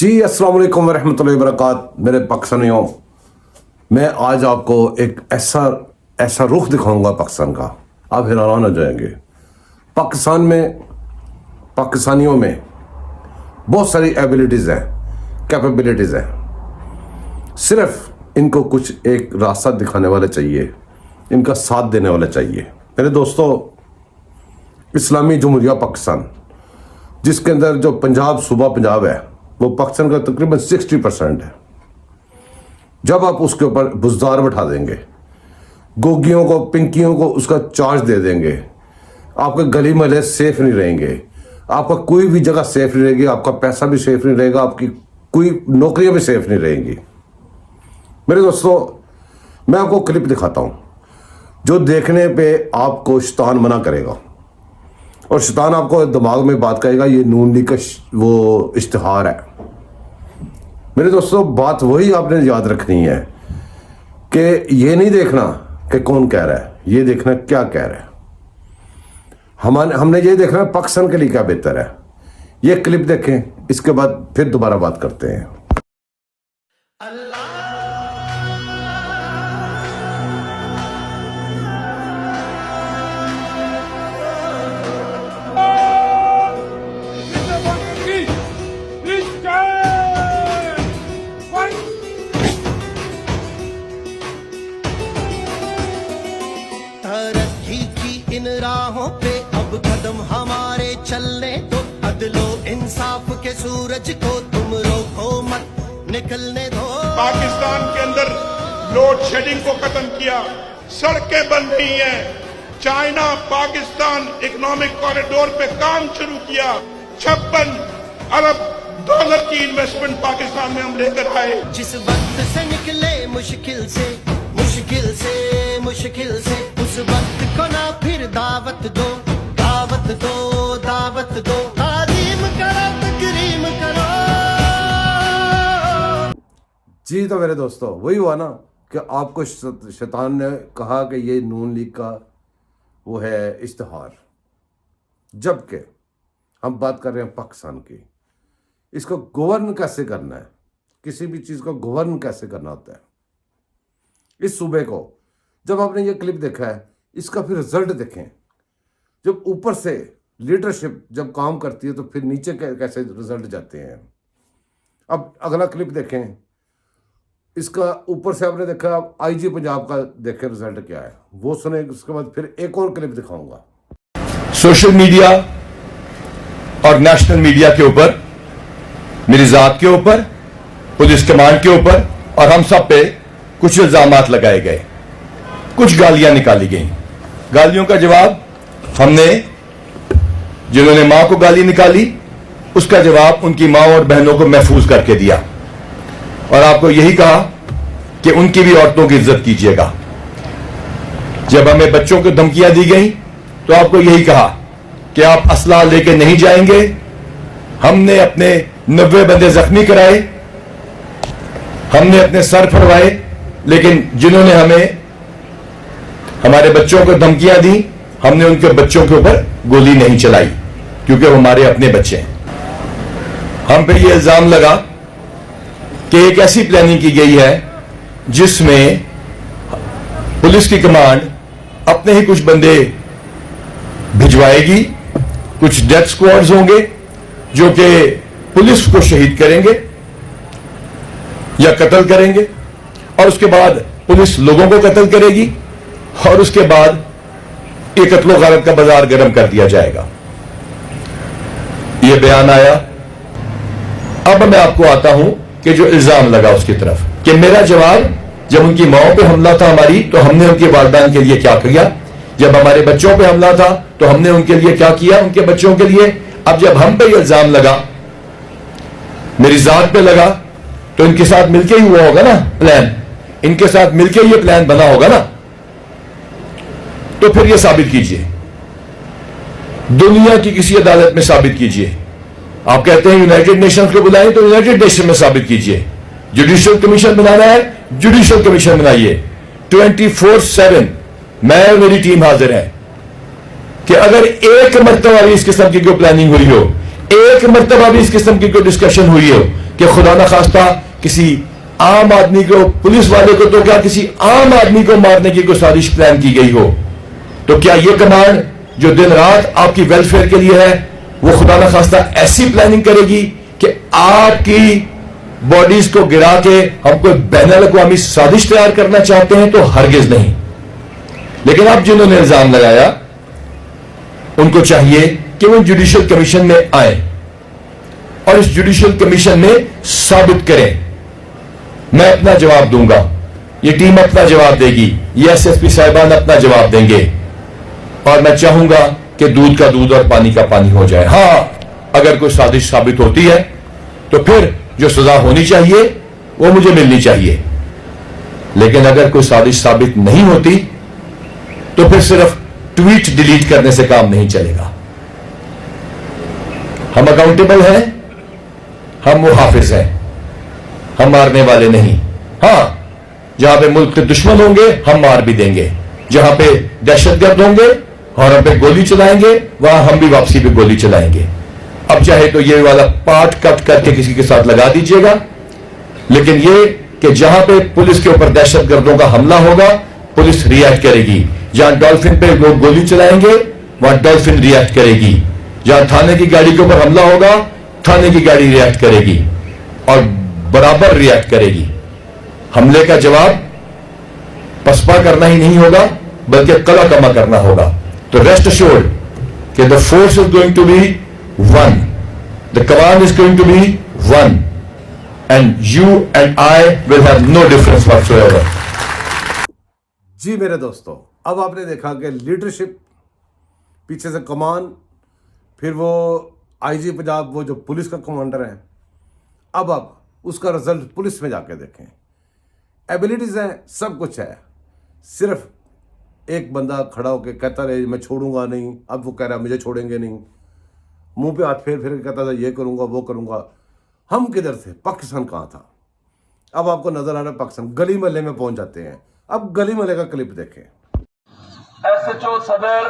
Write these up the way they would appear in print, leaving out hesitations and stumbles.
जी अस्सलाम वालेकुम वरहमतुल्लाहि वबरकातुहू। मेरे पाकिस्तानियों, मैं आज आपको एक ऐसा रुख दिखाऊंगा पाकिस्तान का, आप हैरान हो जाएंगे। पाकिस्तान में पाकिस्तानियों में बहुत सारी एबिलिटीज़ हैं, कैपेबिलिटीज़ हैं। सिर्फ इनको कुछ एक रास्ता दिखाने वाला चाहिए, इनका साथ देने वाला चाहिए। मेरे दोस्तों, इस्लामी जमहूरिया पाकिस्तान, जिसके अंदर जो पंजाब सूबा पंजाब है, वो पाकिस्तान का तकरीबन 60% है। जब आप उसके ऊपर बुजदार बैठा देंगे, गोगियों को पिंकियों को उसका चार्ज दे देंगे, आपके गली महल्ले सेफ नहीं रहेंगे, आपका कोई भी जगह सेफ नहीं रहेगी, आपका पैसा भी सेफ नहीं रहेगा, आपकी कोई नौकरियां भी सेफ नहीं रहेंगी। मेरे दोस्तों, मैं आपको क्लिप दिखाता हूं जो देखने पे आपको शैतान मना करेगा, और शैतान आपको दिमाग में बात करेगा ये नून लीग का वो इश्तिहार है। मेरे दोस्तों, बात वही आपने याद रखनी है कि ये नहीं देखना कि कौन कह रहा है, ये देखना क्या कह रहा है। हमने ये देखना है पाकिस्तान के लिए क्या बेहतर है। ये क्लिप देखें, इसके बाद फिर दोबारा बात करते हैं। तरक्की की इन राहों पे अब कदम हमारे चलने दो, अदलो इंसाफ के सूरज को तुम रोको मत निकलने दो। पाकिस्तान के अंदर लोड शेडिंग को खत्म किया, सड़कें बन रही हैं, चाइना पाकिस्तान इकोनॉमिक कॉरिडोर पे काम शुरू किया, 56 अरब डॉलर की इन्वेस्टमेंट पाकिस्तान में हम लेकर आए। जिस वक्त से निकले मुश्किल से उस वक्त को ना फिर दावत दो। तालीम करो, तकरीम करो। जी तो मेरे दोस्तों, वही हुआ ना कि आपको शैतान ने कहा कि ये नून लीग का वो है इश्तिहार, जबकि हम बात कर रहे हैं पाकिस्तान की। इसको गवर्न कैसे करना है, किसी भी चीज़ को गवर्न कैसे करना होता है। इस सूबे को जब आपने ये क्लिप देखा है, इसका फिर रिजल्ट देखें। जब ऊपर से लीडरशिप जब काम करती है तो फिर नीचे कैसे रिजल्ट जाते हैं। अब अगला क्लिप देखें, इसका ऊपर से आपने देखा, अब आईजी पंजाब का देखें रिजल्ट क्या है, वो सुने। उसके बाद फिर एक और क्लिप दिखाऊंगा। सोशल मीडिया और नेशनल मीडिया के ऊपर, मेरी जात के ऊपर, पुलिस कमांड के ऊपर और हम सब पे कुछ इल्जामात लगाए गए, कुछ गालियां निकाली गई। गालियों का जवाब हमने, जिन्होंने मां को गाली निकाली, उसका जवाब उनकी मां और बहनों को महफूज करके दिया, और आपको यही कहा कि उनकी भी औरतों की इज्जत कीजिएगा। जब हमें बच्चों को धमकियां दी गई तो आपको यही कहा कि आप असला लेके नहीं जाएंगे। हमने अपने 90 बंदे जख्मी कराए, हमने अपने सर फड़वाए, लेकिन जिन्होंने हमारे बच्चों को धमकियां दी, हमने उनके बच्चों के ऊपर गोली नहीं चलाई, क्योंकि वो हमारे अपने बच्चे हैं। हम पे ये इल्जाम लगा कि एक ऐसी प्लानिंग की गई है जिसमें पुलिस की कमांड अपने ही कुछ बंदे भिजवाएगी, कुछ डेथ स्क्वाड्स होंगे जो कि पुलिस को शहीद करेंगे या कत्ल करेंगे, और उसके बाद पुलिस लोगों को कत्ल करेगी, और उसके बाद ये कत्लो गारत का बाजार गर्म कर दिया जाएगा। ये बयान आया। अब मैं आपको आता हूं कि जो इल्जाम लगा उसकी तरफ, कि मेरा जवाब, जब उनकी माओं पे हमला था हमारी, तो हमने उनके वालिदैन के लिए क्या किया। जब हमारे बच्चों पे हमला था तो हमने उनके लिए क्या किया, उनके बच्चों के लिए। अब जब हम पे ये इल्जाम लगा, मेरी जात पे लगा, तो इनके साथ मिलके ही हुआ होगा ना प्लान, इनके साथ मिलके ये प्लान बना होगा ना। तो फिर ये साबित कीजिए, दुनिया की किसी अदालत में साबित कीजिए। आप कहते हैं यूनाइटेड नेशंस को बुलाएं, तो यूनाइटेड नेशन में साबित कीजिए। जुडिशियल कमीशन बनाना है, जुडिशियल कमीशन बनाइए। 24/7 मैं और मेरी टीम हाजिर है कि अगर एक मरतबा भी इस किस्म की कोई प्लानिंग हुई हो, एक मरतबा भी इस किस्म की कोई डिस्कशन हुई हो, کہ خدا نخواستہ کسی عام آدمی کو, پولیس والے کو تو کیا کسی عام آدمی کو مارنے کی کوئی سازش پلان کی گئی ہو, تو کیا یہ کمانڈ جو دن رات آپ کی ویلفیئر کے لیے ہے وہ خدا نخواستہ ایسی پلاننگ کرے گی کہ آپ کی باڈیز کو گرا کے ہم کوئی بین الاقوامی سازش تیار کرنا چاہتے ہیں؟ تو ہرگز نہیں. لیکن اب جنہوں نے الزام لگایا ان کو چاہیے کہ وہ جوڈیشل کمیشن میں آئیں اور اس جوڈیشل کمیشن میں ثابت کریں. میں اپنا جواب دوں گا, یہ ٹیم اپنا جواب دے گی, یہ ایس ایس پی صاحبان اپنا جواب دیں گے, اور میں چاہوں گا کہ دودھ کا دودھ اور پانی کا پانی ہو جائے. ہاں, اگر کوئی سازش ثابت ہوتی ہے تو پھر جو سزا ہونی چاہیے وہ مجھے ملنی چاہیے. لیکن اگر کوئی سازش ثابت نہیں ہوتی تو پھر صرف ٹویٹ ڈیلیٹ کرنے سے کام نہیں چلے گا. ہم اکاؤنٹیبل ہیں, ہم محافظ ہیں, ہم مارنے والے نہیں. ہاں, جہاں پہ ملک کے دشمن ہوں گے ہم مار بھی دیں گے, جہاں پہ دہشت گرد ہوں گے اور ہم پہ گولی چلائیں گے وہاں ہم بھی واپسی پہ گولی چلائیں گے. اب چاہے تو یہ والا پارٹ کٹ کر کے کسی کے ساتھ لگا دیجئے گا, لیکن یہ کہ جہاں پہ پولیس کے اوپر دہشت گردوں کا حملہ ہوگا پولیس ری ایکٹ کرے گی. جہاں ڈولفن پہ لوگ گولی چلائیں گے وہاں ڈولفن ری ایکٹ کرے گی. جہاں تھانے کی گاڑی کے اوپر حملہ ہوگا تھانے کی گاڑی ری ایکٹ کرے گی, اور برابر ری ایکٹ کرے گی. حملے کا جواب پسپا کرنا ہی نہیں ہوگا بلکہ قلع کما کرنا ہوگا. تو ریسٹ ایشورڈ کہ the force is going to be one, the command is going to be one, and you and I will have no difference whatsoever. جی میرے دوستو, اب آپ نے دیکھا کہ لیڈرشپ پیچھے سے کمان, پھر وہ آئی جی پنجاب وہ جو پولیس کا کمانڈر ہے, اب آپ اس کا رزلٹ پولیس میں جا کے دیکھیں. ایبلٹیز ہیں, سب کچھ ہے, صرف ایک بندہ کھڑا ہو کے کہتا رہے میں چھوڑوں گا نہیں, اب وہ کہہ رہا ہے مجھے چھوڑیں گے نہیں, منہ پہ ہاتھ پھیر پھیر کے کہتا تھا یہ کروں گا وہ کروں گا. ہم کدھر تھے, پاکستان کہاں تھا؟ اب آپ کو نظر آ رہا ہے پاکستان گلی محلے میں پہنچ جاتے ہیں. اب گلی محلے کا کلپ دیکھیں. ایس ایچ او صدر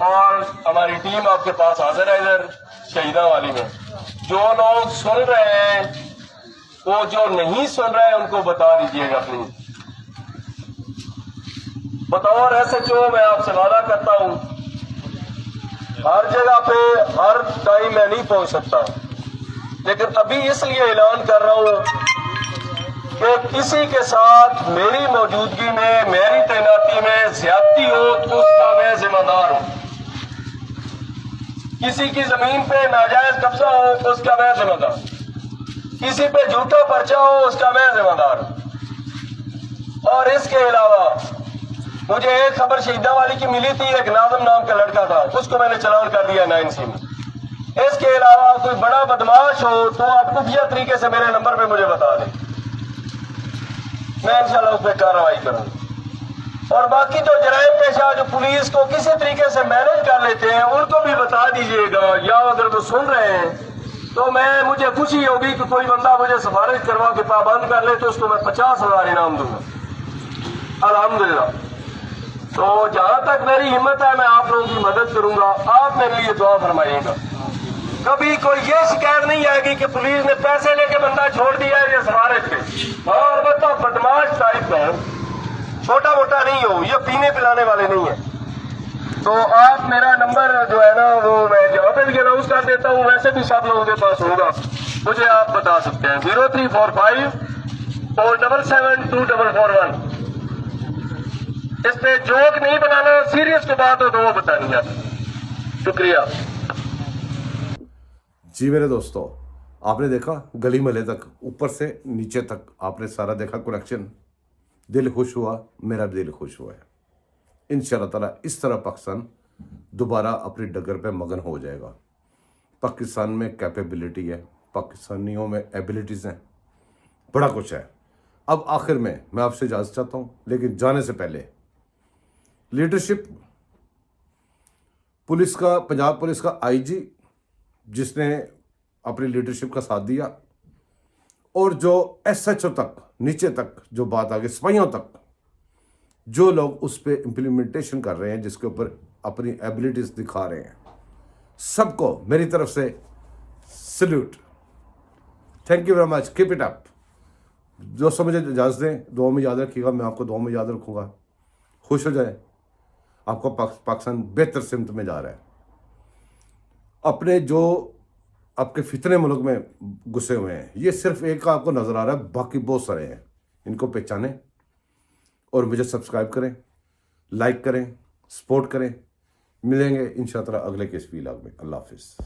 اور ہماری ٹیم آپ کے پاس حاضر ہے ادھر شہیداں والی میں. جو لوگ سن رہے ہیں وہ جو نہیں سن رہے ہیں ان کو بتا دیجیے گا پلیز. بطور ایس ایچ او میں آپ سے وعدہ کرتا ہوں ہر جگہ پہ ہر ٹائم میں نہیں پہنچ سکتا, لیکن ابھی اس لیے اعلان کر رہا ہوں کہ کسی کے ساتھ میری موجودگی میں میری تعیناتی میں زیادتی ہو تو اس کا میں ذمہ دار ہوں. کسی کی زمین پہ ناجائز قبضہ ہو تو اس کا میں ذمہ دار ہوں. کسی پہ جھوٹا پرچہ ہو اس کا میں ذمہ دار ہوں. اور اس کے علاوہ مجھے ایک خبر شہیدہ والی کی ملی تھی, ایک ناظم نام کا لڑکا تھا, اس کو میں نے چلان کر دیا 9C میں. اس کے علاوہ کوئی بڑا بدماش ہو تو آپ خفیہ طریقے سے میرے نمبر پہ مجھے بتا دیں, میں انشاءاللہ اس پہ کارروائی کروں. اور باقی جو جرائم پیشہ جو پولیس کو کسی طریقے سے مینج کر لیتے ہیں ان کو بھی بتا دیجئے گا, یا اگر وہ سن رہے ہیں تو مجھے خوشی ہوگی کہ کوئی بندہ مجھے سفارش کروا کے پابند کر لے تو اس کو میں 50,000 انعام دوں گا الحمدللہ. تو جہاں تک میری ہمت ہے میں آپ لوگوں کی مدد کروں گا, آپ میرے لیے دعا فرمائیے گا. کبھی کوئی یہ شکایت نہیں آئے گی کہ پولیس نے پیسے لے کے بندہ چھوڑ دیا ہے یہ سفارش پہ. اور بتا بدماش ٹائپ کا چھوٹا موٹا نہیں ہو, یہ پینے پلانے والے نہیں ہیں. تو آپ میرا نمبر جو ہے نا وہ میں جہاں پہ بھی اناؤنس کر دیتا ہوں, ویسے بھی سب لوگوں کے پاس ہوگا, مجھے آپ بتا سکتے ہیں 0345 477 2441. اس پہ جوک نہیں بنانا, سیریس کی بات ہو تو وہ بتانی ہے. شکریہ. جی میرے دوستو, آپ نے دیکھا گلی محلے تک اوپر سے نیچے تک آپ نے سارا دیکھا کنیکشن. دل خوش ہوا, میرا بھی دل خوش ہوا ہے. انشاءاللہ تعالیٰ اس طرح پاکستان دوبارہ اپنی ڈگر پہ مگن ہو جائے گا. پاکستان میں کیپیبلٹی ہے, پاکستانیوں میں ایبلٹیز ہیں, بڑا کچھ ہے. اب آخر میں آپ سے اجازت چاہتا ہوں, لیکن جانے سے پہلے لیڈرشپ پولیس کا, پنجاب پولیس کا آئی جی جس نے اپنی لیڈرشپ کا ساتھ دیا, اور جو ایس ایچ او تک نیچے تک جو بات آگے سپاہیوں تک جو لوگ اس پہ امپلیمنٹیشن کر رہے ہیں, جس کے اوپر اپنی ایبلٹیز دکھا رہے ہیں, سب کو میری طرف سے salute. Thank you very much, keep it up. दोस्तों मुझे इजाज़त दें, दुआ में याद रखिएगा, मैं आपको दुआ में याद रखूँगा। खुश हो जाए, आपको पाकिस्तान बेहतर सिमत में जा रहा है। अपने जो आपके फितने मुल्क में घुसे हुए हैं, ये सिर्फ एक का आपको नज़र आ रहा है, बाकी बहुत सारे हैं। इनको पहचानें और मुझे सब्सक्राइब करें, लाइक करें, सपोर्ट करें। मिलेंगे इंशाअल्लाह अगले के इस व्लॉग में। अल्लाह हाफिज़।